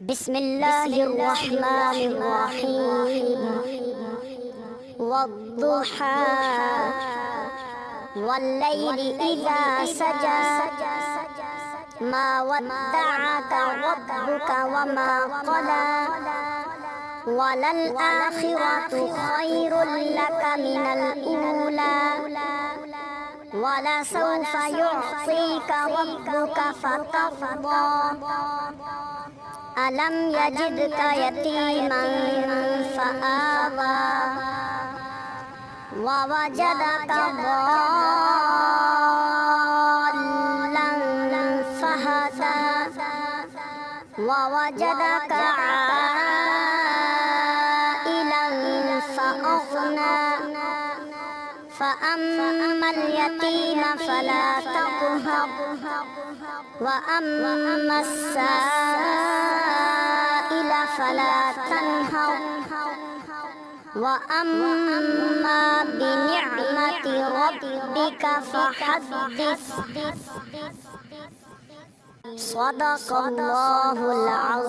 بسم الله الرحمن الرحيم والضحى والليل إذا سجى ما ودعك ربك وما قلى وللآخرة خير لك من الأولى ولسوف يعطيك ربك فترضى ألم يجدك يتيما فآوى ووجدك ضالا فهدى ووجدك عائلا فأغنى فأما اليتيم فلا تقهر وأما السائل فلا تنهر وأما بنعمة ربك فحدث. صدق الله العظيم.